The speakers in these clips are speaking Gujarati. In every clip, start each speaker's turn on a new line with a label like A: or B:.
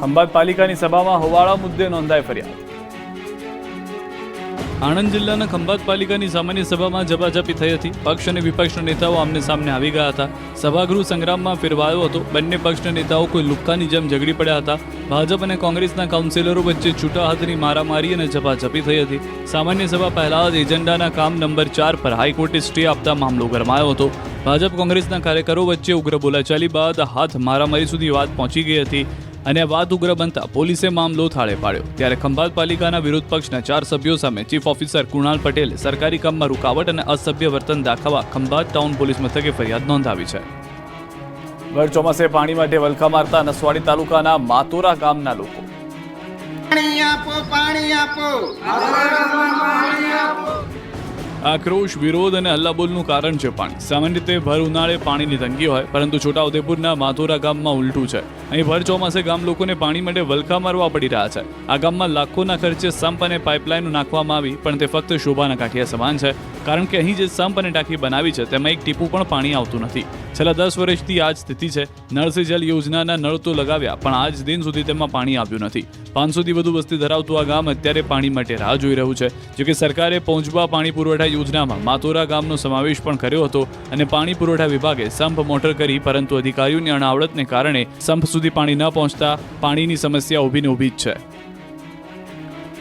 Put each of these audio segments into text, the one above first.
A: ખંભાત પાલિકાની સભામાં હોવાળા મુદ્દે નોંધાઈ ફરિયાદ. આણંદ જિલ્લાના ખંભાત પાલિકાની સામાન્ય સભામાં ઝપાઝપી થઈ હતી. પક્ષ અને વિપક્ષના નેતાઓ આમને સામને આવી ગયા હતા. સભાગૃહ સંગ્રામમાં ફેરવાયો હતો. બંને પક્ષના નેતાઓ કોઈ લુક્કાની જેમ ઝઘડી પડ્યા હતા. ભાજપ અને કોંગ્રેસના કાઉન્સિલરો વચ્ચે છૂટા હાથની મારામારી અને ઝપાઝપી થઈ હતી. સામાન્ય સભા પહેલા જ એજન્ડાના કામ નંબર 4 પર હાઈકોર્ટે સ્ટે આપતા મામલો ગરમાયો હતો. ભાજપ કોંગ્રેસના કાર્યકરો વચ્ચે ઉગ્ર બોલાચાલી બાદ હાથ મારામારી સુધી વાત પહોંચી ગઈ હતી અને વાત ઉગ્ર બનતા પોલીસે મામલો થાળે પાડ્યો. ત્યારે ખંભાત પાલિકાના વિરોધ પક્ષના 4 સભ્યો સામે ચીફ ઓફિસર કુણાલ પટેલે સરકારી કામમાં રૂકાવટ અને અસભ્ય વર્તન દાખવવા ખંભાત ટાઉન પોલીસ મથકે ફરિયાદ નોંધાવી છે. ભર ચોમાસે પાણી માટે વલખા મારતા નસવાડી તાલુકાના માતોરા ગામના લોકો. આક્રોશ, વિરોધ અને હલ્લાબોલનું કારણ છે પાણી. સામાન્ય રીતે ભર ઉનાળે પાણીની તંગી હોય, પરંતુ છોટાઉદેપુરના માતોરા ગામમાં ઉલટું છે. અહીં ભર ચોમાસે ગામ લોકોને પાણી માટે વલખા મારવા પડી રહ્યા છે. આ ગામમાં લાખોના ખર્ચે સંપ અને પાઇપલાઇનો નાખવામાં આવી, પણ તે ફક્ત શોભાના કાંઠિયા સમાન છે. કારણ કે અહીં જે સંપ અને ટાંકી બનાવી છે તેમાં એક ટીપું પણ પાણી આવતું નથી. છેલ્લા 10 વર્ષથી આ જ સ્થિતિ છે. નળ સે જલ યોજનાના નળ તો લગાવ્યા, પણ આજ દિન સુધી તેમાં પાણી આવ્યું નથી. 500થી વધુ વસ્તી ધરાવતું આ ગામ અત્યારે પાણી માટે રાહ જોઈ રહ્યું છે. જોકે સરકારે પહોંચવા પાણી પુરવઠા યોજનામાં માતોરા ગામનો સમાવેશ પણ કર્યો હતો અને પાણી પુરવઠા વિભાગે સંપ મોટર કરી, પરંતુ અધિકારીઓની અણાવડતને કારણે સંપ સુધી પાણી ન પહોંચતા પાણીની સમસ્યા ઊભી જ છે.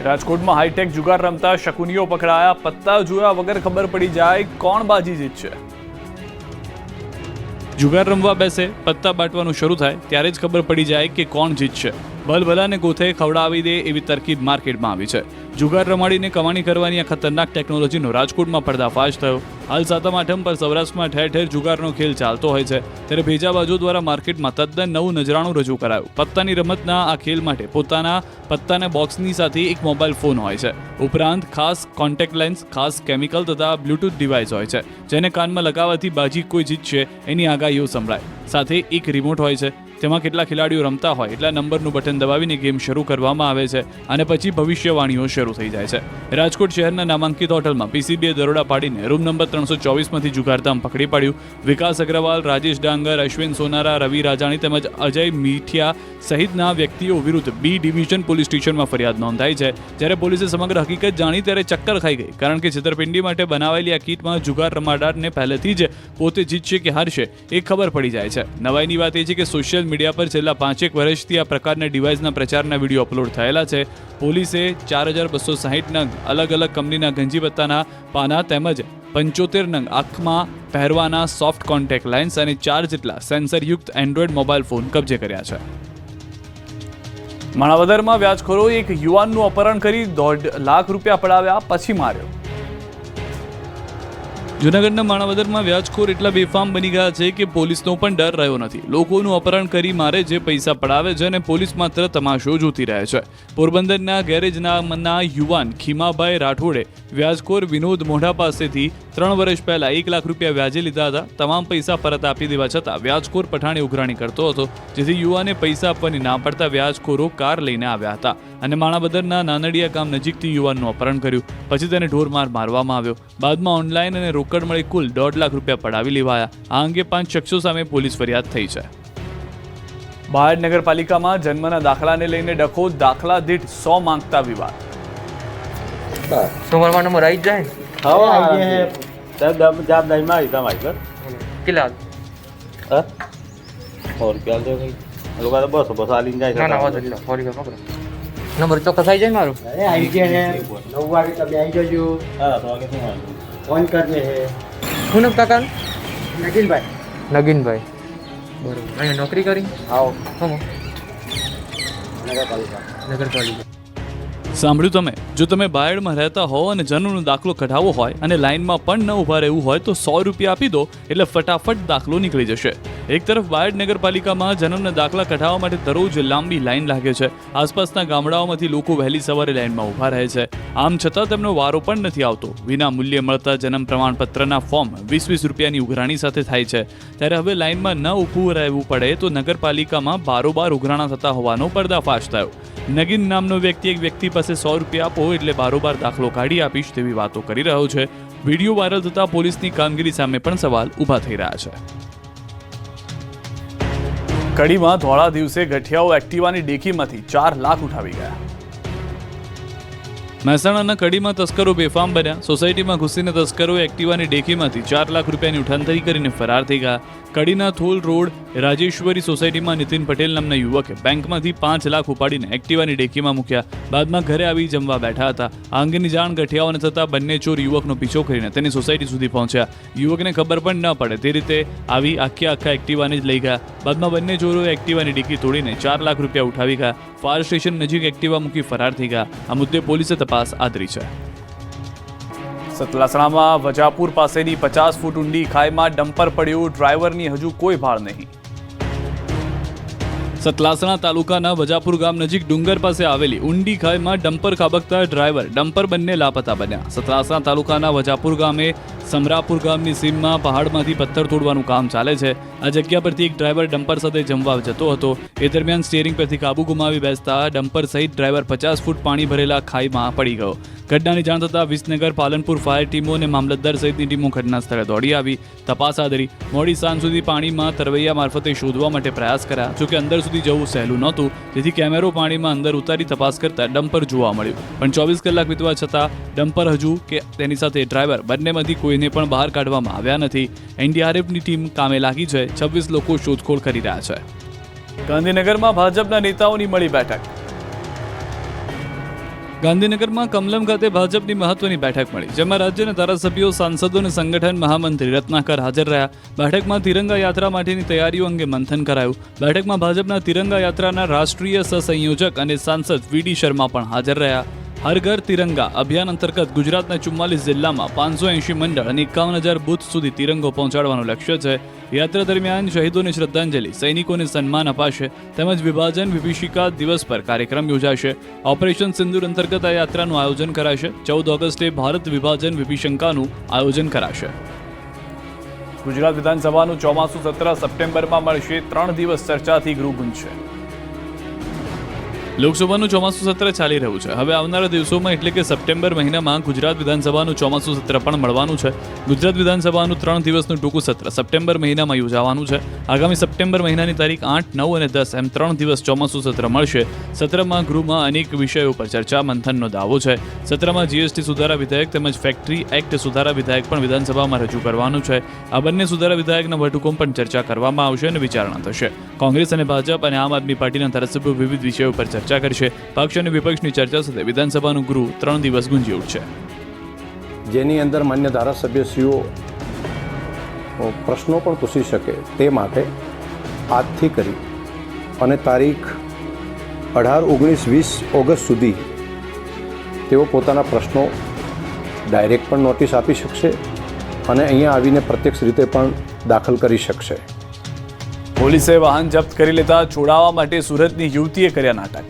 A: રાજકોટમાં હાઈટેક જુગાર રમતા શકુનીઓ પકડાયા. પત્તા જોયા વગર ખબર પડી જાય કોણ બાજી જીતશે. જુગાર રમવા બેસે, પત્તા બાટવાનું શરૂ થાય ત્યારે જ ખબર પડી જાય કે કોણ જીતશે. ભલભલાને ગોથે ખવડાવી દે એવી તરકીબ માર્કેટમાં આવી છે. જુગાર રમાડીને કમાણી કરવાની આ ખતરનાક ટેકનોલોજીનો રાજકોટમાં પર્દાફાશ થયો. હાલ 7મ 8મ પર સૌરાષ્ટ્રમાં ઠેર ઠેર જુગારનો ખેલ ચાલતો હોય છે, ત્યારે ભેજાબાજો દ્વારા માર્કેટમાં તદ્દન નવું નજરાણું રજૂ કરાયું. પત્તાની રમતના આ ખેલ માટે પોતાના પત્તાના બોક્સની સાથે એક મોબાઈલ ફોન હોય છે. ઉપરાંત ખાસ કોન્ટેક્ટ લેન્સ, ખાસ કેમિકલ તથા બ્લૂટૂથ ડિવાઇસ હોય છે, જેને કાનમાં લગાવવાથી બાજી કોઈ જીતશે એની આગાહીઓ સંભળાય. સાથે એક રિમોટ હોય છે. તેમાં કેટલા ખેલાડીઓ રમતા હોય એટલા નંબરનું બટન દબાવીને ગેમ શરૂ કરવામાં આવે છે અને પછી ભવિષ્યવાણીઓ શરૂ થઈ જાય છે. રાજકોટ શહેરના નામાંકિત હોટલમાં પીસીબીએ દરોડા પાડીને રૂમ નંબર 324માંથી જુગારધામ પકડી પાડ્યું. વિકાસ અગ્રવાલ, રાજેશ ડાંગર, અશ્વિન સોનારા, રવિ રાજાણી તેમજ અજય મીઠિયા સહિતના વ્યક્તિઓ વિરુદ્ધ બી ડિવિઝન પોલીસ સ્ટેશનમાં ફરિયાદ નોંધાઈ છે. જ્યારે પોલીસે સમગ્ર હકીકત જાણી ત્યારે ચક્કર ખાઈ ગઈ, કારણ કે છેતરપિંડી માટે બનાવેલી આ કીટમાં જુગાર રમાડારને પહેલેથી જ પોતે જીતશે કે હારશે એ ખબર પડી જાય છે. નવાઈની વાત એ છે કે સોશિયલ મીડિયા પર છેલ્લા 5 વર્ષથી આ પ્રકારના ડિવાઇસના પ્રચારના વિડીયો અપલોડ થયેલા છે. પોલીસે 4260 નંગ અલગ અલગ કંપનીના ગંજી પત્તાના પાના તેમજ 75 નંગ આંખમાં પહેરવાના સોફ્ટ કોન્ટેક્ટ લેન્સ અને 4 જેટલા સેન્સરયુક્ત એન્ડ્રોઇડ મોબાઈલ ફોન કબજે કર્યા છે. માણાવદરમાં વ્યાજખોરોએ એક યુવાનનું અપહરણ કરી 1.5 લાખ રૂપિયા પડાવ્યા, પછી માર્યો. જૂનાગઢના માણાવદરમાં વ્યાજખોર એટલા બેફામ બની ગયા છે કે પોલીસનો પણ ડર રહ્યો નથી. લોકોનું અપહરણ કરી મારે જે પૈસા પડાવે છે અને પોલીસ માત્ર તમાશો જોતી રહે છે. પોરબંદરના ગેરેજના યુવાન ખીમાભાઈ રાઠોડે વ્યાજખોર વિનોદ મોઢા પાસેથી 3 વર્ષ પહેલા 1 લાખ રૂપિયા વ્યાજે લીધા હતા. તમામ પૈસા પરત આપી દેવા છતાં વ્યાજખોર પઠાણે ઉઘરાણી કરતો હતો, જેથી યુવાને પૈસા આપવાની ના પડતા વ્યાજખોરો કાર લઈને આવ્યા હતા અને માણાવદરના નાનડિયા ગામ નજીકથી યુવાનનું અપહરણ કર્યું. પછી તેને ઢોરમાર મારવામાં આવ્યો. બાદમાં ઓનલાઈન અને રોકડ મળી કુલ 1.5 લાખ રૂપિયા પડાવી લેવાયા. આ અંગે 5 શખ્સો સામે પોલીસ ફરિયાદ થઈ છે. બાયડ નગરપાલિકામાં જન્મના દાખલાને લઈને ડખો, દાખલા દીઠ 100 માંગતા વિવાદ.
B: સોમવારનો નંબર આવી જાય
C: जवाबदारी मारी તમારી પર
B: કેટલા
C: और क्या दे भाई लोग तो बस बस आलीन જાય
B: ના ના વાંધો નહીં ફોરી પકડો નંબર ચોક્કસ આવી જાય મારું
D: અરે આવી ગયા હે 9 વાગે તમે આવી જજો.
C: હા તો આગે શું
D: ફોન કરજે હે.
B: શું નામ કાકા
D: નગીનભાઈ.
B: નગીનભાઈ બરોબર. અહીંયા નોકરી કરી
D: આવો
B: હમ
D: નગરપાલિકા.
A: સાંભળ્યું તમે? જો તમે બાયડમાં રહેતા હો અને જન્મનો દાખલો કઢાવવો હોય અને લાઇનમાં પણ ન ઊભા રહેવું હોય તો 100 રૂપિયા આપી દો એટલે ફટાફટ દાખલો નીકળી જશે. એક તરફ બાયડ નગરપાલિકામાં જન્મના દાખલા કઢાવવા માટે દરરોજ લાંબી લાઇન લાગે છે. આસપાસના ગામડાઓમાંથી લોકો વહેલી સવારે લાઇનમાં ઊભા રહે છે. આમ છતાં તેમનો વારો પણ નથી આવતો. વિના મૂલ્યે મળતા જન્મ પ્રમાણપત્રના ફોર્મ 20-20 રૂપિયાની ઉઘરાણી સાથે થાય છે. ત્યારે હવે લાઇનમાં ન ઊભું રહેવું પડે તો નગરપાલિકામાં બારોબાર ઉઘરાણા થતા હોવાનો પર્દાફાશ થયો. નગીન નામનો વ્યક્તિ એક વ્યક્તિ પાસે 100 રૂપિયા આપો એટલે બારોબાર દાખલો કાઢી આપીશ તેવી વાતો કરી રહ્યો છે. વિડીયો વાયરલ થતા પોલીસની કામગીરી સામે પણ સવાલ ઊભા થઈ રહ્યા છે. કડીમાં ધોળા દિવસે ગઠિયાઓ એક્ટિવાની ડેકીમાંથી 4 લાખ ઉઠાવી ગયા. મહેસાણાના કડીમાં તસ્કરો બેફામ બન્યા. સોસાયટીમાં ઘૂસીને તસ્કરો એક્ટિવાની ડેકીમાંથી 4 લાખ રૂપિયાની ઉઠાંતરી કરીને ફરાર થઈ ગયા. કડીના થોલ રોડ રાજેશ્વરી સોસાયટીમાં નીતિન પટેલ નામના યુવકે બેંકમાંથી 5 લાખ ઉપાડીને એક્ટિવાની ડેકીમાં મૂક્યા. બાદમાં ઘરે આવી જમવા બેઠા હતા. આ અંગેની જાણ ગઠિયાઓને થતાં બંને ચોર યુવકનો પીછો કરીને તેની સોસાયટી સુધી પહોંચ્યા. યુવકને ખબર પણ ન પડે તે રીતે આવી આખા એક્ટિવાને જ લઈ ગયા. બાદમાં બંને ચોરોએ એક્ટિવાની ડેકી તોડીને 4 લાખ રૂપિયા ઉઠાવી ગયા. ફાયર સ્ટેશન નજીક એક્ટિવા મૂકી ફરાર થઈ ગયા. આ મુદ્દે પોલીસે તપાસ આદરી છે. સતલાસણામાં વજાપુર પાસેની 50 ફૂટ ઊંડી ખાઈમાં ડમ્પર પડ્યું. ડ્રાઈવરની હજુ કોઈ ભાળ નહીં. સતલાસણા તાલુકાના વજાપુર ગામ નજીક ડુંગર પાસે આવેલી ઊંડી ખાઈમાં ડમ્પર ખાબકતા ડ્રાઈવર બંને લાપતા બન્યા. સતલાસણા તાલુકાના વજાપુર ગામે સમરાપુર ગામની સીમમાં પહાડમાંથી પથ્થર તોડવાનું કામ ચાલે છે. આ જગ્યા પરથી એક ડ્રાઈવર ડમ્પર સાથે જમવા જતો હતો. એ દરમિયાન સ્ટીયરિંગ પરથી કાબુ ગુમાવી બેસતા ડમ્પર સહિત ડ્રાઈવર 50 ફૂટ પાણી ભરેલા ખાઈમાં પડી ગયો. ઘટનાની જાણ થતાં વિસનગર, પાલનપુર ફાયર ટીમો અને મામલતદાર સહિતની ટીમો ઘટના સ્થળે દોડી આવી તપાસ આદરી. મોડી સાંજ સુધી પાણીમાં તરવૈયા મારફતે શોધવા માટે પ્રયાસ કર્યા. જોકે અંદર સુધી જવું સહેલું નહોતું, જેથી કેમેરો પાણીમાં અંદર ઉતારી તપાસ કરતા ડમ્પર જોવા મળ્યું. પણ 24 કલાક વીતવા છતાં ડમ્પર હજુ કે તેની સાથે ડ્રાઈવર બંનેમાંથી કોઈને પણ બહાર કાઢવામાં આવ્યા નથી. એનડીઆરએફની ટીમ કામે લાગી છે. 26 લોકો શોધખોળ કરી રહ્યા છે. ગાંધીનગરમાં ભાજપના નેતાઓની મળી બેઠક. ગાંધીનગરમાં કમલમ ખાતે ભાજપની મહત્વની બેઠક મળી, જેમાં રાજ્યના ધારાસભ્યો, સાંસદો અને સંગઠન મહામંત્રી રત્નાકર હાજર રહ્યા. બેઠકમાં તિરંગા યાત્રા માટેની તૈયારીઓ અંગે મંથન કરાયું. બેઠકમાં ભાજપના તિરંગા યાત્રાના રાષ્ટ્રીય સહસંયોજક અને સાંસદ વીડી શર્મા પણ હાજર રહ્યા. હર ઘર તિરંગા અભિયાન અંતર્ગત ગુજરાતના 44 જિલ્લામાં 580 મંડળ અને 51,000 બૂથ સુધી તિરંગો પહોંચાડવાનું લક્ષ્ય છે. યાત્રા દરમિયાન શહીદોને શ્રદ્ધાંજલિ, સૈનિકોને સન્માન અપાશે તેમજ વિભાજન વિભીષિકા દિવસ પર કાર્યક્રમ યોજાશે. ઓપરેશન સિંદૂર અંતર્ગત આ યાત્રાનું આયોજન કરાશે. 14 ઓગસ્ટે ભારત વિભાજન વિભીષિકાનું આયોજન કરાશે. ગુજરાત વિધાનસભાનું ચોમાસું સત્ર સપ્ટેમ્બરમાં મળશે. 3 દિવસ ચર્ચાથી ગૃહ ગુંજશે. લોકસભાનું ચોમાસું સત્ર ચાલી રહ્યું છે. હવે આવનારા દિવસોમાં એટલે કે સપ્ટેમ્બર મહિનામાં ગુજરાત વિધાનસભાનું ચોમાસું સત્ર પણ મળવાનું છે. ગુજરાત વિધાનસભાનું 3 દિવસનું ટૂંકું સત્ર સપ્ટેમ્બર મહિનામાં યોજાવાનું છે. આગામી સપ્ટેમ્બર મહિનાની તારીખ 8, 9 અને 10 એમ 3 દિવસ ચોમાસું સત્ર મળશે. સત્રમાં ગૃહમાં અનેક વિષયો પર ચર્ચા મંથનનો દાવો છે. સત્રમાં જીએસટી સુધારા વિધેયક તેમજ ફેક્ટરી એક્ટ સુધારા વિધેયક પણ વિધાનસભામાં રજૂ કરવાનું છે. આ બંને સુધારા વિધેયકના વટહુકમ પણ ચર્ચા કરવામાં આવશે અને વિચારણા થશે. કોંગ્રેસ અને ભાજપ અને આમ આદમી પાર્ટીના ધારાસભ્યો વિવિધ વિષયો પર ચર્ચા કરશે. પક્ષ અને વિપક્ષની ચર્ચા સાથે વિધાનસભાનું ગૃહ 3 દિવસ ગુંજી ઉઠશે.
E: જેની અંદર માન્ય ધારાસભ્યશ્રીઓ પ્રશ્નો પણ પૂછી શકે તે માટે આજથી કરી અને તારીખ 18, 19, 20 ઓગસ્ટ સુધી તેઓ પોતાના પ્રશ્નો ડાયરેક્ટ પણ નોટિસ આપી શકશે અને અહીંયા આવીને પ્રત્યક્ષ રીતે પણ દાખલ કરી શકશે.
A: પોલીસે વાહન જપ્ત કરી લેતા છોડાવવા માટે સુરતની યુવતીએ કર્યા નાટક.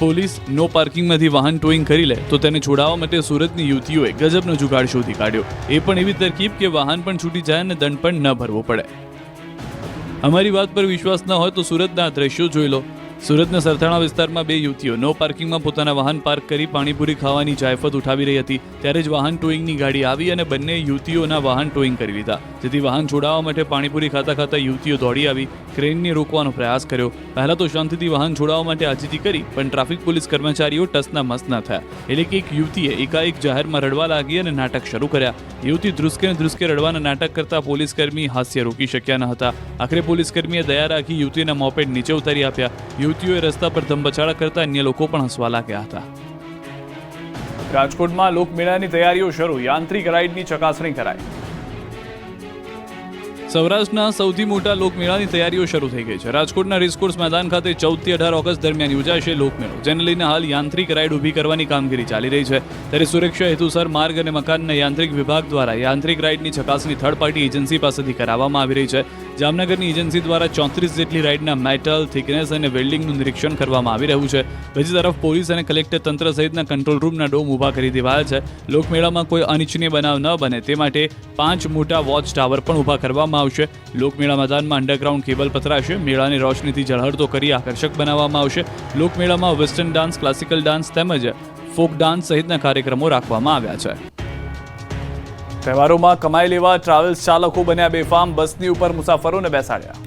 A: પોલીસ નો પાર્કિંગમાંથી વાહન ટોઈંગ કરી લે તો તેને છોડાવવા માટે સુરતની યુવતીઓએ ગજબનો જુગાડ શોધી કાઢ્યો. એ પણ એવી તરકીબ કે વાહન પણ છૂટી જાય અને દંડ પણ ન ભરવો પડે. અમારી વાત પર વિશ્વાસ ન હોય તો સુરતના દ્રશ્યો જોઈ લો. સુરતના સરથાણા વિસ્તારમાં 2 યુવતીઓ નો પાર્કિંગમાં પોતાના વાહન પાર્ક કરી પાણીપુરી ખાવાની જાયફત ઉઠાવી રહી હતી. ત્યારે જ વાહન ટોઈંગની ગાડી આવી અને બંને યુવતીઓના વાહન ટોઈંગ કરી લીધા. જેથી વાહન છોડાવવા માટે પાણીપુરી ખાતા યુવતીઓ દોડી આવી ક્રેનને રોકવાનો પ્રયાસ કર્યો. પહેલા તો શાંતિથી વાહન છોડાવવા માટે આજીજી કરી, પણ ટ્રાફિક પોલીસ કર્મચારીઓ ટસના મસ ન થયા. એટલે કે એક યુવતીએ એકાએક જાહેરમાં રડવા લાગી અને નાટક શરૂ કર્યા. યુવતી ધ્રુસકે રડવાના નાટક કરતા પોલીસકર્મી હાસ્ય રોકી શક્યા ન હતા. આખરે પોલીસકર્મીએ દયા રાખી યુવતીના મોપેડ નીચે ઉતારી આપ્યા. યુવતીઓએ રસ્તા પર ધમબચાડા કરતા અન્ય લોકો પણ હસવા લાગ્યા હતા. રાજકોટમાં લોકમેળાની તૈયારીઓ શરૂ. યાંત્રિક રાઇડની ચકાસણી કરાઈ. સૌરાષ્ટ્રના સૌથી મોટા લોકમેળાની તૈયારીઓ શરૂ થઈ ગઈ છે. રાજકોટના રેસકોર્સ મેદાન ખાતે 14 થી 18 ઓગસ્ટ દરમિયાન યોજાશે લોકમેળો. જેને લઈને હાલ યાંત્રિક રાઇડ ઊભી કરવાની કામગીરી ચાલી રહી છે. ત્યારે સુરક્ષા હેતુસર માર્ગ અને મકાનના યાંત્રિક વિભાગ દ્વારા યાંત્રિક રાઇડની ચકાસણી થર્ડ પાર્ટી એજન્સી પાસેથી કરાવવામાં આવી રહી છે. જામનગરની એજન્સી દ્વારા 34 જેટલી રાઇડના મેટલ, થિકનેસ અને વેલ્ડિંગનું નિરીક્ષણ કરવામાં આવી રહ્યું છે. બીજી તરફ પોલીસ અને કલેક્ટર તંત્ર સહિતના કંટ્રોલ રૂમના ડોમ ઊભા કરી દેવાયા છે. લોકમેળામાં કોઈ અનિચ્છનીય બનાવ ન બને તે માટે 5 મોટા વોચ ટાવર પણ ઊભા કરવામાં આવશે. લોકમેળા મેદાનમાં અંડરગ્રાઉન્ડ કેબલ પથરાશે. મેળાની રોશનીથી ઝળહળતો કરી આકર્ષક બનાવવામાં આવશે. લોકમેળામાં વેસ્ટર્ન ડાન્સ, ક્લાસિકલ ડાન્સ તેમજ ફોક ડાન્સ સહિતના કાર્યક્રમો રાખવામાં આવ્યા છે. તહેવારોમાં કમાઈ લેવા ટ્રાવેલ્સ ચાલકો બન્યા બેફામ. બસની ઉપર મુસાફરોને બેસાડ્યા.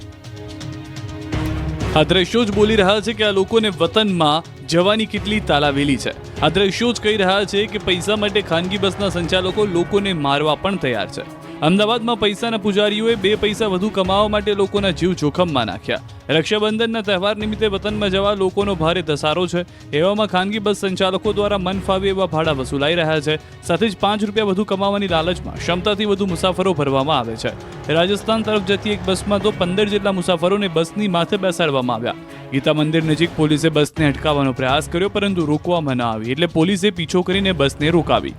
A: આ દ્રશ્યો જ બોલી રહ્યા છે કે આ લોકોને વતનમાં જવાની કેટલી તાલાવેલી છે. આ દ્રશ્યો જ કહી રહ્યા છે કે પૈસા માટે ખાનગી બસના સંચાલકો લોકોને મારવા પણ તૈયાર છે. અમદાવાદમાં પૈસાના પૂજારીઓએ 2 પૈસા વધુ કમાવા માટે લોકોના જીવ જોખમમાં નાખ્યા. રક્ષાબંધનના તહેવાર નિમિત્તે વતનમાં જવા લોકોનો ભારે ધસારો છે. એવામાં ખાનગી બસ સંચાલકો દ્વારા મન ફાવે એવા ભાડા વસૂલાઈ રહ્યા છે. સાથે જ 5 રૂપિયા વધુ કમાવાની લાલચમાં ક્ષમતાથી વધુ મુસાફરો ભરવામાં આવે છે. રાજસ્થાન તરફ જતી એક બસમાં તો 15 જેટલા મુસાફરોને બસની માથે બેસાડવામાં આવ્યા. ગીતા મંદિર નજીક પોલીસે બસને અટકાવવાનો પ્રયાસ કર્યો, પરંતુ રોકવામાં ન આવી, એટલે પોલીસે પીછો કરીને બસને રોકાવી.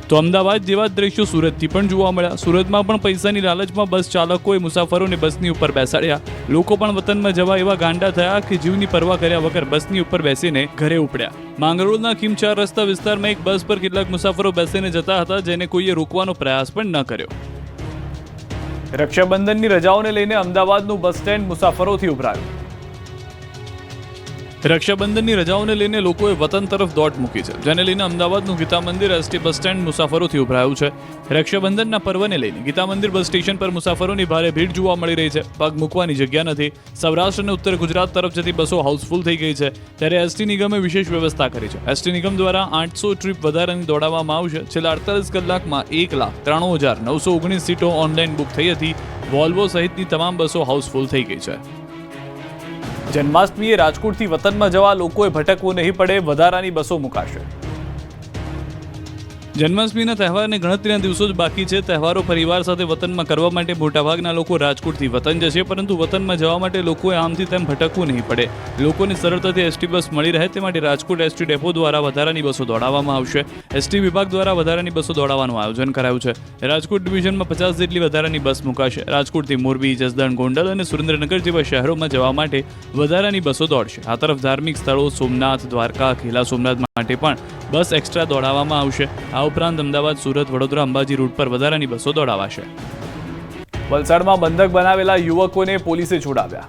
A: તો અમદાવાદ જેવા દ્રશ્યો સુરતથી પણ જોવા મળ્યા. સુરતમાં પણ પૈસાની લાલચમાં બસ ચાલકોએ મુસાફરોને બસની ઉપર બેસાડ્યા. લોકો પણ વતનમાં જવા એવા ગાંડા થયા કે જીવની પરવા કર્યા વગર બસની ઉપર બેસીને ઘરે ઉપડ્યા. માંગરોળના ખીમચાર રસ્તા વિસ્તારમાં એક બસ પર કેટલાક મુસાફરો બેસીને જતા હતા, જેને કોઈએ રોકવાનો પ્રયાસ પણ ન કર્યો. રક્ષાબંધનની રજાઓને લઈને અમદાવાદનું બસ સ્ટેન્ડ મુસાફરોથી ઉભરાયું. રક્ષાબંધનની રજાઓને લઈને લોકોએ વતન તરફ દોટ મૂકી છે, જેને લઈને અમદાવાદનું ગીતા મંદિર એસટી બસ સ્ટેન્ડ મુસાફરોથી ઉભરાયું છે. રક્ષાબંધનના પર્વને લઈને ગીતા મંદિર બસ સ્ટેશન પર મુસાફરોની ભારે ભીડ જોવા મળી રહી છે. પગ મૂકવાની જગ્યા નથી. સૌરાષ્ટ્ર અને ઉત્તર ગુજરાત તરફ જતી બસો હાઉસફુલ થઈ ગઈ છે, ત્યારે એસટી નિગમે વિશેષ વ્યવસ્થા કરી છે. એસટી નિગમ દ્વારા 800 ટ્રીપ વધારાની દોડાવવામાં આવશે. છેલ્લા 48 કલાકમાં 1,93,919 સીટો ઓનલાઈન બુક થઈ હતી. વોલ્વો સહિતની તમામ બસો હાઉસફુલ થઈ ગઈ છે. જન્માષ્ટમીએ રાજકોટથી વતનમાં જવા લોકોએ ભટકવું નહીં પડે, વધારાની બસો મુકાશે. જન્માષ્ટમીના તહેવારને ગણતરીના દિવસો જ બાકી છે. તહેવારો પરિવાર સાથે વતનમાં કરવા માટે મોટાભાગના લોકો રાજકોટથી વતન જશે, પરંતુ વતનમાં જવા માટે લોકોએ આમથી તેમ ભટકવું નહીં પડે. લોકોને સરળતાથી એસટી બસ મળી રહે તે માટે રાજકોટ એસટી ડેપો દ્વારા વધારાની બસો દોડાવવામાં આવશે. એસટી વિભાગ દ્વારા વધારાની બસો દોડાવવાનું આયોજન કરાયું છે. રાજકોટ ડિવિઝનમાં 50 જેટલી વધારાની બસ મુકાશે. રાજકોટથી મોરબી, જસદણ, ગોંડલ અને સુરેન્દ્રનગર જેવા શહેરોમાં જવા માટે વધારાની બસો દોડશે. આ તરફ ધાર્મિક સ્થળો સોમનાથ, દ્વારકા, ખેલા સોમનાથ માટે પણ બસ એક્સ્ટ્રા દોડાવવામાં આવશે. આ ઉપરાંત અમદાવાદ, સુરત, વડોદરા, અંબાજી રૂટ પર વધારાની બસો દોડાવાશે. વલસાડમાં બંધક બનાવેલા યુવકોને પોલીસે છોડાવ્યા.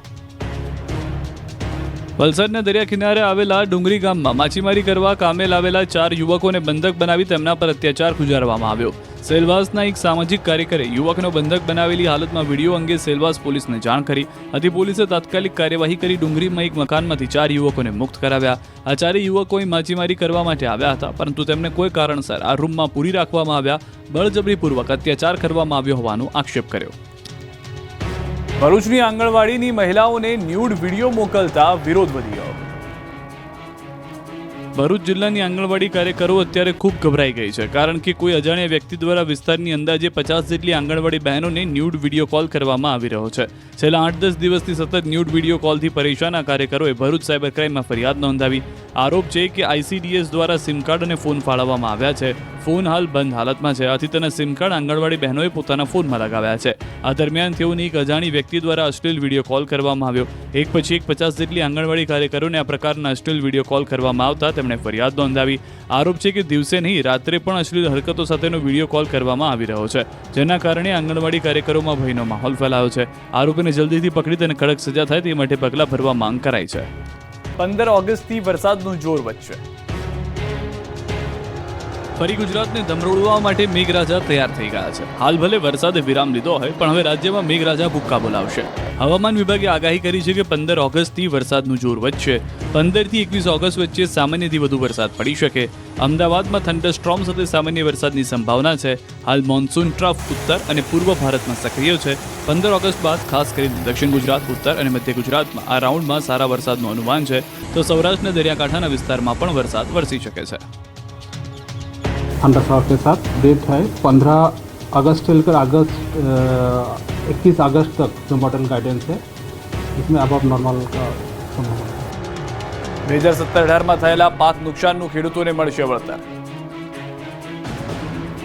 A: વલસાડના દરિયા કિનારે આવેલા ડુંગરી ગામમાં માછીમારી કરવા કામે લાવેલા 4 યુવકોને બંધક બનાવી તેમના પર અત્યાચાર ગુજારવામાં આવ્યો. સેલવાસના એક સામાજિક કાર્યકરે યુવકનો બંધક બનાવેલી હાલતમાં વિડીયો અંગે સેલવાસ પોલીસને જાણ કરી હતી. પોલીસે તાત્કાલિક કાર્યવાહી કરી ડુંગરીમાં એક મકાનમાંથી 4 યુવકોને મુક્ત કરાવ્યા. આ 4 યુવકોએ માછીમારી કરવા માટે આવ્યા હતા, પરંતુ તેમને કોઈ કારણસર આ રૂમમાં પૂરી રાખવામાં આવ્યા. બળજબરીપૂર્વક અત્યાચાર કરવામાં આવ્યો હોવાનો આક્ષેપ કર્યો. ભરૂચની આંગણવાડીની મહિલાઓને ન્યૂડ વિડીયો મોકલતા વિરોધ વધી ગયો. ભરૂચ જિલ્લાની આંગણવાડી કાર્યકરો અત્યારે ખૂબ ગભરાઈ ગઈ છે, કારણ કે કોઈ અજાણ્યા વ્યક્તિ દ્વારા વિસ્તારની અંદાજે 50 જેટલી આંગણવાડી બહેનોને ન્યૂડ વિડીયો કોલ કરવામાં આવી રહ્યો છે. છેલ્લા 8-10 દિવસથી સતત ન્યૂડ વિડીયો કોલથી પરેશાન આ કાર્યકરોએ ભરૂચ સાયબર ક્રાઇમમાં ફરિયાદ નોંધાવી. આરોપ છે કે ICDS દ્વારા સિમ કાર્ડ અને ફોન ફાળવવામાં આવ્યા છે. ફોન હાલ બંધ હાલતમાં છે, આથી તેના સિમ કાર્ડ આંગણવાડી બહેનોએ પોતાના ફોનમાં લગાવ્યા છે. આ દરમિયાન તેઓને એક અજાણી વ્યક્તિ દ્વારા અશ્લીલ વિડીયો કોલ કરવામાં આવ્યો. એક પછી એક 50 જેટલી આંગણવાડી કાર્યકરોને આ પ્રકારના અશ્લીલ વિડીયો કોલ કરવામાં આવતા તેમણે ફરિયાદ નોંધાવી. આરોપ છે કે દિવસે નહીં રાત્રે પણ અશ્લીલ હરકતો સાથેનો વિડીયો કોલ કરવામાં આવી રહ્યો છે, જેના કારણે આંગણવાડી કાર્યકરોમાં ભયનો માહોલ ફેલાયો છે. આરોપીને જલ્દીથી પકડી તેને કડક સજા થાય તે માટે પગલાં ભરવા માંગ કરાઈ છે. 15 ઓગસ્ટથી વરસાદનું જોર વધશે. ફરી ગુજરાતને ધમરોળવા માટે મેઘરાજા તૈયાર થઈ ગયા છે. હાલ ભલે વરસાદે વિરામ લીધો હોય, પણ હવે રાજ્યમાં મેઘરાજા ભૂક્કા બોલાવશે. હવામાન વિભાગે આગાહી કરી છે કે 15 ઓગસ્ટથી વરસાદનું જોર વધશે. 15 થી 21 ઓગસ્ટ વચ્ચે સામાન્યથી વધુ વરસાદ પડી શકે. અમદાવાદમાં થંડરસ્ટ્રોમ સાથે સામાન્ય વરસાદની સંભાવના છે. હાલ મોન્સૂન ટ્રફ ઉત્તર અને પૂર્વ ભારતમાં સક્રિય છે. 15 ઓગસ્ટ બાદ ખાસ કરીને દક્ષિણ ગુજરાત, ઉત્તર અને મધ્ય ગુજરાતમાં આ રાઉન્ડમાં સારા વરસાદનું અનુમાન છે, તો સૌરાષ્ટ્રના દરિયાકાંઠાના વિસ્તારમાં પણ વરસાદ વરસી શકે છે.
F: थंडरस्टॉर्म के साथ डेट है 15 अगस्त से लेकर 21 अगस्त तक जो मॉडल गाइडेंस है इसमें अब नॉर्मल का संभावना है.
A: 2017-18માં થયેલા પાક નુકસાનનું ખેડૂતોને મળશે વળતર.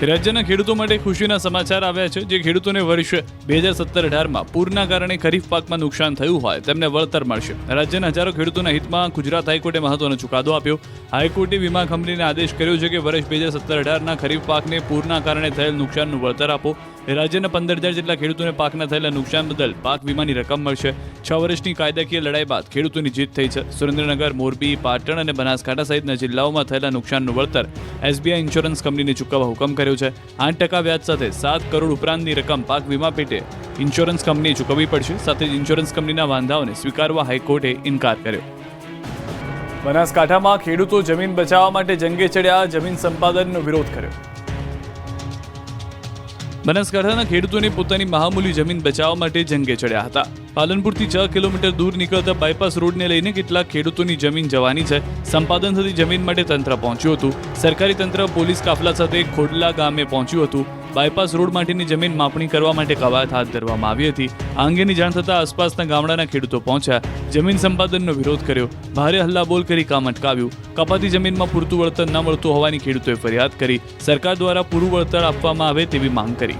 A: રાજ્યના ખેડૂતો માટે ખુશીના સમાચાર આવ્યા છે. જે ખેડૂતોને વર્ષ 2017-18માં પૂરના કારણે ખરીફ પાકમાં નુકસાન થયું હોય તેમને વળતર મળશે. રાજ્યના હજારો ખેડૂતોના હિતમાં ગુજરાત હાઈકોર્ટે મહત્વનો ચુકાદો આપ્યો. હાઈકોર્ટે વીમા કંપનીને આદેશ કર્યો છે કે વર્ષ 2017-18ના ખરીફ પાકને પૂરના કારણે થયેલ નુકસાનનું વળતર આપો. રાજ્યના 15,000 જેટલા ખેડૂતોને પાકના થયેલા નુકસાન બદલ પાક વીમાની રકમ મળશે. 6 વર્ષની કાયદાકીય લડાઈ બાદ ખેડૂતોની જીત થઈ છે. સુરેન્દ્રનગર, મોરબી, પાટણ અને બનાસકાંઠા સહિતના જિલ્લાઓમાં થયેલા નુકસાનનું વળતર એસબીઆઈ ઇન્સ્યોરન્સ કંપનીને ચૂકવવા હુકમ કર્યો છે. 8% વ્યાજ સાથે 7 કરોડ ઉપરાંતની રકમ પાક વીમા પેટે ઇન્સ્યોરન્સ કંપનીએ ચૂકવવી પડશે. સાથે જ ઇન્સ્યોરન્સ કંપનીના વાંધાઓને સ્વીકારવા હાઈકોર્ટે ઇનકાર કર્યો. બનાસકાંઠામાં ખેડૂતો જમીન બચાવવા માટે જંગે ચડ્યા, જમીન સંપાદનનો વિરોધ કર્યો. બનાસકાંઠાના ખેડૂતોને પોતાની મહામૂલી જમીન બચાવવા માટે જંગે ચડ્યા હતા. પાલનપુરથી 6 કિલોમીટર દૂર નીકળતા બાયપાસ રોડને લઈને કેટલાક ખેડૂતોની જમીન જવાની છે. સંપાદન થતી જમીન માટે તંત્ર પહોંચ્યું હતું. સરકારી તંત્ર પોલીસ કાફલા સાથે ખોડલા ગામે પહોંચ્યું હતું. બાયપાસ રોડ માટેની જમીન માપણી કરવા માટે કવાયત હાથ ધરવામાં આવી હતી. આ અંગેની જાણ થતાં આસપાસના ગામડાના ખેડૂતો પહોંચ્યા, જમીન સંપાદનનો વિરોધ કર્યો, ભારે હલ્લાબોલ કરી કામ અટકાવ્યું. કપાતી જમીનમાં પૂરતું વળતર ન મળતું હોવાની ખેડૂતોએ ફરિયાદ કરી. સરકાર દ્વારા પૂરું વળતર આપવામાં આવે તેવી માંગ કરી.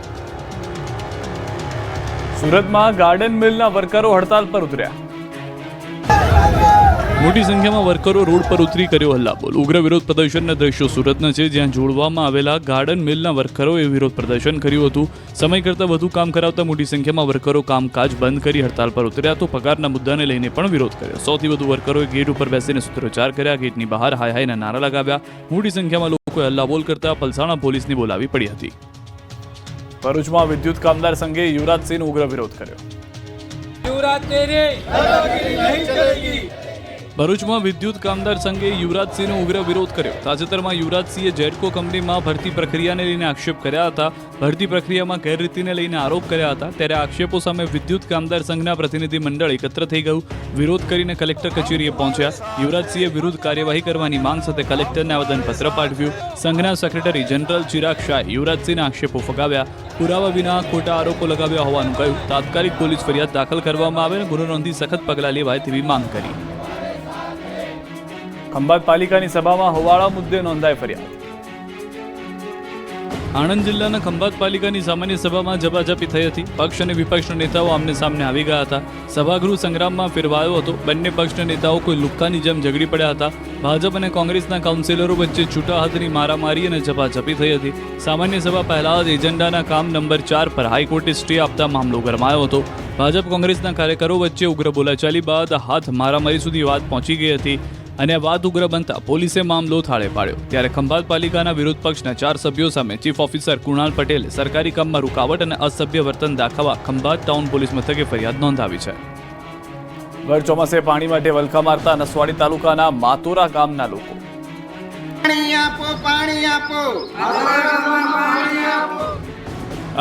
A: સુરતમાં ગાર્ડન મિલના વર્કરો હડતાલ પર ઉતર્યા. મોટી સંખ્યામાં વર્કરો રોડ પર ઉતરી કર્યો હલ્લાબોલ. ઉગ્ર વિરોધ પ્રદર્શનના દ્રશ્યો સુરતના છે, જ્યાં જોડવામાં આવેલા ગાર્ડન મિલના વર્કરોએ વિરોધ પ્રદર્શન કર્યું હતું. સમય કરતાં વધુ કામ કરાવતા મોટી સંખ્યામાં વર્કરો કામકાજ બંધ કરી હડતાલ પર ઉતર્યા તો પગારના મુદ્દાને લઈને પણ વિરોધ કર્યો. 100થી વધુ વર્કરોએ ગેટ ઉપર બેસીને સૂત્રોચ્ચાર કર્યા. ગેટની બહાર હાય હાયના નારા લગાવ્યા. મોટી સંખ્યામાં લોકોએ હલ્લાબોલ કરતા પલસાણા પોલીસને બોલાવી પડી હતી. ભરૂચમાં વિદ્યુત કામદાર સંઘે યુવરાજસિંહનો ઉગ્ર વિરોધ કર્યો. ભરૂચમાં વિદ્યુત કામદાર સંઘે યુવરાજસિંહનો ઉગ્ર વિરોધ કર્યો. તાજેતરમાં યુવરાજસિંહે જેડકો કંપનીમાં ભરતી પ્રક્રિયાને લઈને આક્ષેપ કર્યા હતા. ભરતી પ્રક્રિયામાં ગેરરીતિને લઈને આરોપ કર્યા હતા. ત્યારે આક્ષેપો સામે વિદ્યુત કામદાર સંઘના પ્રતિનિધિ મંડળ એકત્ર થઈ ગયું. વિરોધ કરીને કલેક્ટર કચેરીએ પહોંચ્યા. યુવરાજસિંહે વિરુદ્ધ કાર્યવાહી કરવાની માંગ સાથે કલેક્ટરને આવેદનપત્ર પાઠવ્યું. સંઘના સેક્રેટરી જનરલ ચિરાગ શાહે યુવરાજસિંહના આક્ષેપો ફગાવ્યા. પુરાવા વિના ખોટા આરોપો લગાવ્યા હોવાનું કહ્યું. તાત્કાલિક પોલીસ ફરિયાદ દાખલ કરવામાં આવે અને ગુનો નોંધી સખત પગલાં લેવાય તેવી માંગ કરી. ખંભાત પાલિકાની સભામાં હોવાળા મુદ્દે નોંધાઈ ફરિયાદ. આણંદ જિલ્લાના ખંભાત પાલિકાની સામાન્ય સભામાં ઝપાઝપી થઈ હતી. પક્ષ અને વિપક્ષના નેતાઓ આમને સામને આવી ગયા હતા. સભાગૃહ સંગ્રામમાં ફેરવાયો હતો. બંને પક્ષના નેતાઓ કોઈ લુક્કાની જેમ ઝઘડી પડ્યા હતા. ભાજપ અને કોંગ્રેસના કાઉન્સિલરો વચ્ચે છૂટા હાથની મારામારી અને ઝપાઝપી થઈ હતી. સામાન્ય સભા પહેલા જ એજન્ડાના કામ નંબર 4 પર હાઈકોર્ટે સ્ટે આપતા મામલો ગરમાયો હતો. ભાજપ કોંગ્રેસના કાર્યકરો વચ્ચે ઉગ્ર બોલાચાલી બાદ હાથ મારામારી સુધી વાત પહોંચી ગઈ હતી અને વાત ઉગ્ર બનતા પોલીસે મામલો થાળે પાડ્યો. ત્યારે ખંભાત પાલિકાના વિરોધ પક્ષના 4 સભ્યો સામે ચીફ ઓફિસર કુણાલ પટેલે સરકારી કામમાં રૂકાવટ અને અસભ્ય વર્તન દાખવવા ખંભાત ટાઉન પોલીસ મથકે ફરિયાદ નોંધાવી છે. ભર ચોમાસે પાણી માટે વલખા મારતા નસવાડી તાલુકાના માતોરા ગામના લોકો.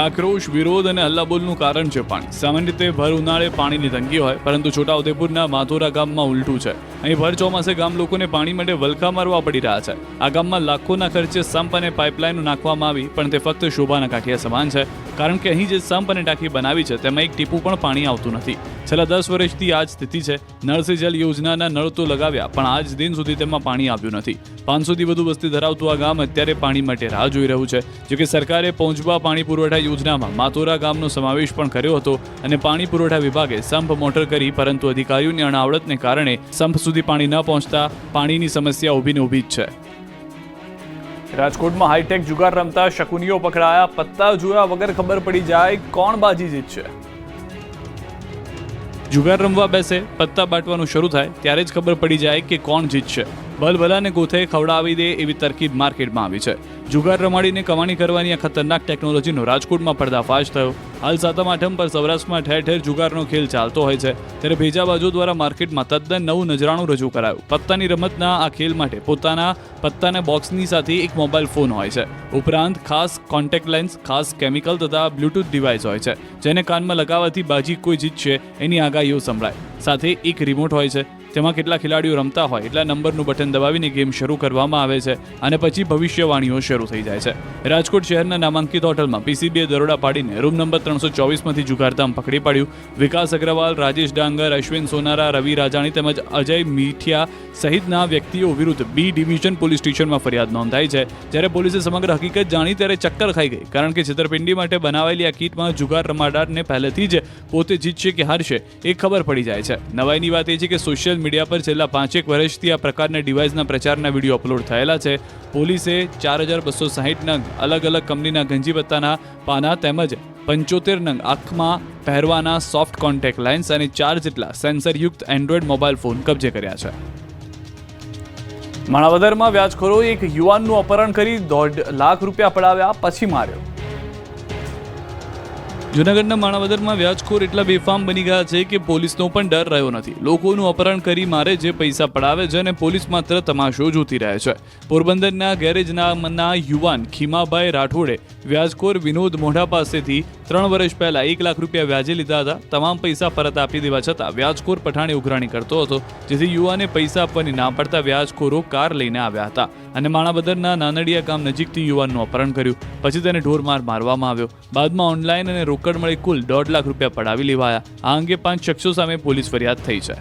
A: આક્રોશ, વિરોધ અને હલ્લાબોલનું કારણ છે પાણી. સામાન્ય રીતે ભર ઉનાળે પાણીની તંગી હોય, પરંતુ છોટાઉદેપુરના માથોરા ગામમાં ઉલટું છે. અહીં ભર ચોમાસે ગામ લોકોને પાણી માટે વલખા મારવા પડી રહ્યા છે. આ ગામમાં લાખોના ખર્ચે સંપ અને પાઇપલાઇનો નાખવામાં આવી, પણ તે ફક્ત શોભાના કાંઠિયા સમાન છે. કારણ કે અહીં જે સંપ અને ટાંકી બનાવી છે તેમાં એક ટીપું પણ પાણી આવતું નથી. છેલ્લા 10 વર્ષથી આ જ સ્થિતિ છે. નળ સે જલ યોજનાના નળ તો લગાવ્યા, પણ આજ દિન સુધી તેમાં પાણી આવ્યું નથી. 500થી વધુ વસ્તી ધરાવતું આ ગામ અત્યારે પાણી માટે રાહ જોઈ રહ્યું છે. જોકે સરકારે પહોંચવા પાણી પુરવઠા યોજનામાં માતોરા ગામનો સમાવેશ પણ કર્યો હતો અને પાણી પુરવઠા વિભાગે સંપ મોટર કરી, પરંતુ અધિકારીઓની અણાવડતને કારણે સંપ સુધી પાણી ન પહોંચતા પાણીની સમસ્યા ઊભીને ઊભી જ છે. રાજકોટમાં હાઈટેક જુગાર રમતા શકુનીઓ પકડાયા. પત્તા જોયા વગર ખબર પડી જાય કોણ બાજી જીતશે. જુગાર રમવા બેસે, પત્તા બાટવાનું શરૂ થાય ત્યારે જ ખબર પડી જાય કે કોણ જીતશે. ભલભલાને ગોથે ખવડાવી દે એવી તરકીબ માર્કેટમાં આવી છે. જુગાર રમાડીને કમાણી કરવાની આ ખતરનાક ટેકનોલોજીનો રાજકોટમાં પર્દાફાશ થયો. હાલ 7મ 8મ પર સૌરાષ્ટ્રમાં ઠેર ઠેર જુગારનો ખેલ ચાલતો હોય છે. ત્યારે ભેજાબાજો દ્વારા માર્કેટમાં તદ્દન નવું નજરાણું રજૂ કરાયું. પત્તાની રમતના આ ખેલ માટે પોતાના પત્તાના બોક્સની સાથે એક મોબાઈલ ફોન હોય છે. ઉપરાંત ખાસ કોન્ટેક્ટ લેન્સ, ખાસ કેમિકલ તથા બ્લૂટૂથ ડિવાઇસ હોય છે, જેને કાનમાં લગાવવાથી બાજી કોઈ જીતશે એની આગાહીઓ સંભળાય. સાથે એક રિમોટ હોય છે. તેમાં કેટલા ખેલાડીઓ રમતા હોય એટલા નંબરનું બટન દબાવીને ગેમ શરૂ કરવામાં આવે છે અને પછી ભવિષ્યવાણીઓ શરૂ થઈ જાય છે. રાજકોટ શહેરના નામાંકિત હોટલમાં પીસીબીએ દરોડા પાડીને રૂમ નંબર 324માંથી જુગારધામ પકડી પાડ્યું. વિકાસ અગ્રવાલ, રાજેશ ડાંગર, અશ્વિન સોનારા, રવિ રાજાણી તેમજ અજય મીઠિયા સહિતના વ્યક્તિઓ વિરુદ્ધ બી ડિવિઝન પોલીસ સ્ટેશનમાં ફરિયાદ નોંધાઈ છે. જ્યારે પોલીસે સમગ્ર હકીકત જાણી ત્યારે ચક્કર ખાઈ ગઈ, કારણ કે છેતરપિંડી માટે બનાવેલી આ કીટમાં જુગાર રમાડારને પહેલેથી જ પોતે જીતશે કે હારશે એ ખબર પડી જાય છે. નવાઈની વાત એ છે કે સોશિયલ મીડિયા પર છેલ્લા 5-1 વર્ષથી આ પ્રકારના ડિવાઇસના પ્રચારના વિડીયો અપલોડ થયેલા છે. પોલીસે 4260 નંગ અલગ અલગ કંપનીના ગંજી પત્તાના પાના તેમજ 75 નંગ આંખમાં પહેરવાના સોફ્ટ કોન્ટેક્ટ લેન્સ અને 4 જેટલા સેન્સરયુક્ત એન્ડ્રોઇડ મોબાઈલ ફોન કબજે કર્યા છે. માણાવદરમાં વ્યાજખોરોએ એક યુવાનનું અપહરણ કરી 1.5 લાખ રૂપિયા પડાવ્યા પછી માર્યો. જૂનાગઢના માણાવદરમાં વ્યાજખોર એટલા બેફામ બની ગયા છે કે પોલીસનો પણ ડર રહ્યો નથી. લોકોનું અપહરણ કરી મારે જે પૈસા પડાવે છે અને પોલીસ માત્ર તમાશો જોતી રહે છે. પોરબંદરના ગેરેજના યુવાન ખીમાભાઈ રાઠોડે વ્યાજખોર વિનોદ મોઢા પાસેથી 3 વર્ષ પહેલા 1 લાખ રૂપિયા વ્યાજે લીધા હતા. તમામ પૈસા પરત આપી દેવા છતાં વ્યાજખોર પઠાણે ઉઘરાણી કરતો હતો, જેથી યુવાને પૈસા આપવાની ના પડતા વ્યાજખોરો કાર લઈને આવ્યા હતા અને માણાવદરના નાનડિયા ગામ નજીકથી યુવાનનું અપહરણ કર્યું. પછી તેને ઢોરમાર મારવામાં આવ્યો. બાદમાં ઓનલાઈન અને રોકડ મળી કુલ 1.5 લાખ રૂપિયા પડાવી લેવાયા. આ અંગે 5 શખ્સો સામે પોલીસ ફરિયાદ થઈ છે.